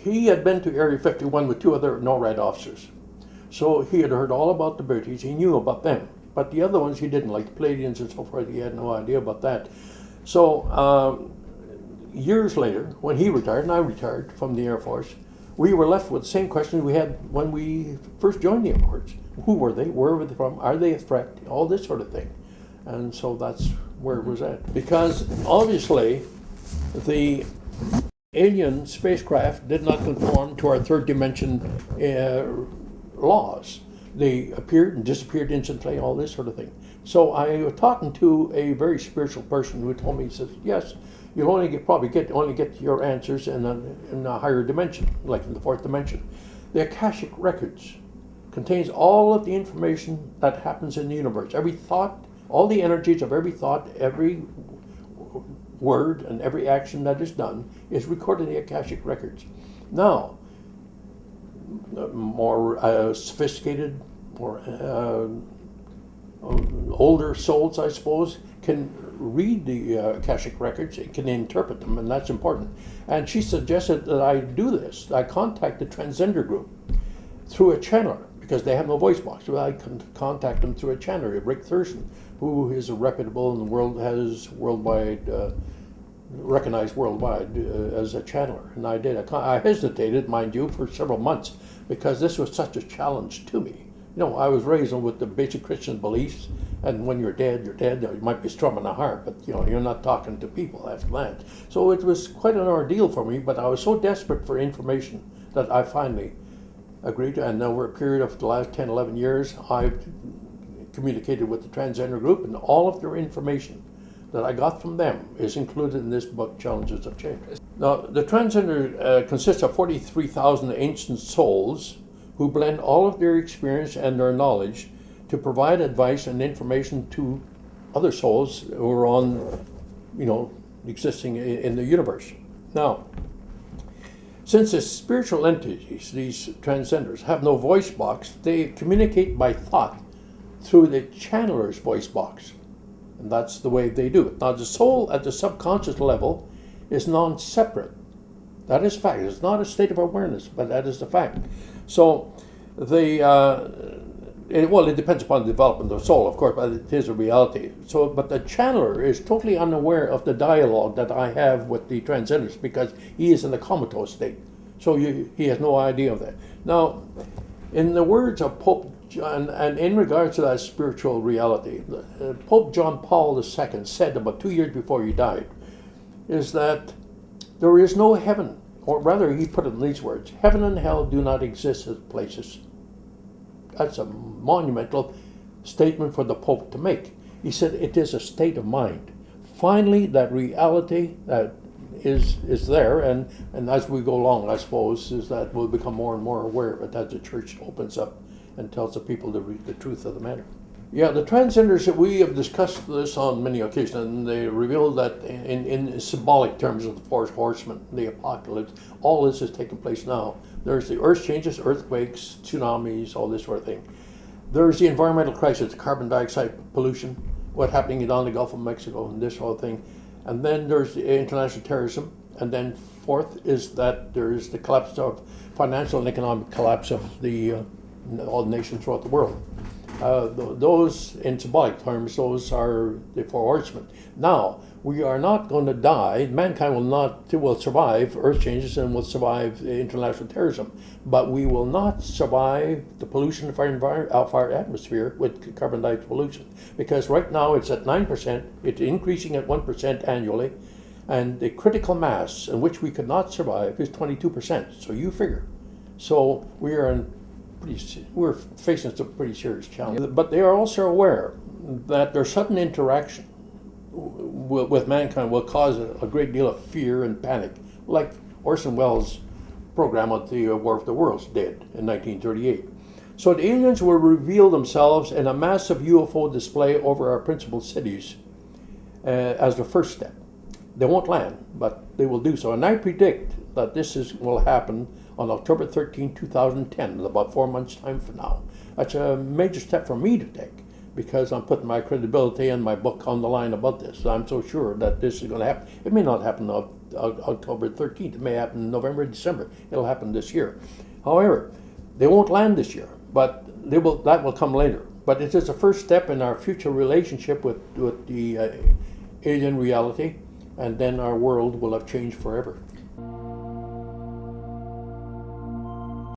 he had been to Area 51 with two other NORAD officers. So he had heard all about the British, he knew about them. But the other ones he didn't, like the Palladians and so forth, he had no idea about that. So years later, when he retired and I retired from the Air Force, we were left with the same questions we had when we first joined the Air Force. Who were they? Where were they from? Are they a threat? All this sort of thing. And so that's where it was at. Because obviously the alien spacecraft did not conform to our third dimension laws. They appeared and disappeared instantly, all this sort of thing. So I was talking to a very spiritual person who told me, he says, yes, you'll only get your answers in a higher dimension, like in the fourth dimension. The Akashic Records contains all of the information that happens in the universe. Every thought, all the energies of every thought, every word, and every action that is done is recorded in the Akashic Records. Now, more sophisticated or older souls, I suppose, can read the Akashic Records, it can interpret them, and that's important. And she suggested that I do this. I contact the Transcender group through a channeler, because they have no voice box. So I can contact them through a channeler, Rick Thurston, who is reputable in the world, has worldwide, recognized worldwide as a channeler. And I did. I hesitated, mind you, for several months, because this was such a challenge to me. You know, I was raised with the basic Christian beliefs, and when you're dead, you're dead. You might be strumming a harp, but you know, you're not talking to people after that. So it was quite an ordeal for me, but I was so desperate for information that I finally agreed to, and over a period of the last 10, 11 years, I've communicated with the Transcender group, and all of their information that I got from them is included in this book, Challenges of Change. Now, the Transcender consists of 43,000 ancient souls who blend all of their experience and their knowledge to provide advice and information to other souls who are on, you know, existing in the universe. Now, since the spiritual entities, these transcenders, have no voice box, they communicate by thought through the channeler's voice box. And that's the way they do it. Now, the soul at the subconscious level is non-separate. That is fact. It's not a state of awareness, but that is the fact. So, it depends upon the development of the soul, of course, but it is a reality. So, but the channeler is totally unaware of the dialogue that I have with the transcenders, because he is in a comatose state. So he has no idea of that. Now, in the words of Pope John, and in regards to that spiritual reality, Pope John Paul II said about 2 years before he died, is that there is no heaven, or rather he put it in these words, heaven and hell do not exist as places. That's a monumental statement for the Pope to make. He said it is a state of mind. Finally, that reality that is there, and as we go along, I suppose, is that we'll become more and more aware of it as the church opens up and tells the people the truth of the matter. Yeah, the transcenders, we have discussed this on many occasions, and they reveal that in symbolic terms of the four horsemen, the apocalypse, all this is taking place now. There's the earth changes, earthquakes, tsunamis, all this sort of thing. There's the environmental crisis, carbon dioxide pollution, what's happening down the Gulf of Mexico, and this whole thing. And then there's the international terrorism. And then fourth is that there's the collapse of financial and economic collapse of all the nations throughout the world. Those, in symbolic terms, those are the four horsemen. Now, we are not going to die. Mankind will survive earth changes and will survive international terrorism, but we will not survive the pollution of our atmosphere with carbon dioxide pollution, because right now it's at 9%, it's increasing at 1% annually, and the critical mass in which we could not survive is 22%. So you figure. So we're facing some pretty serious challenges. But they are also aware that their sudden interaction with mankind will cause a great deal of fear and panic, like Orson Welles' program on the War of the Worlds did in 1938. So the aliens will reveal themselves in a massive UFO display over our principal cities as the first step. They won't land, but they will do so. And I predict that will happen on October 13, 2010, in about 4 months' time from now. That's a major step for me to take, because I'm putting my credibility and my book on the line about this. I'm so sure that this is going to happen. It may not happen October 13th. It may happen November, December. It'll happen this year. However, they won't land this year, but that will come later. But it is a first step in our future relationship with the alien reality, and then our world will have changed forever.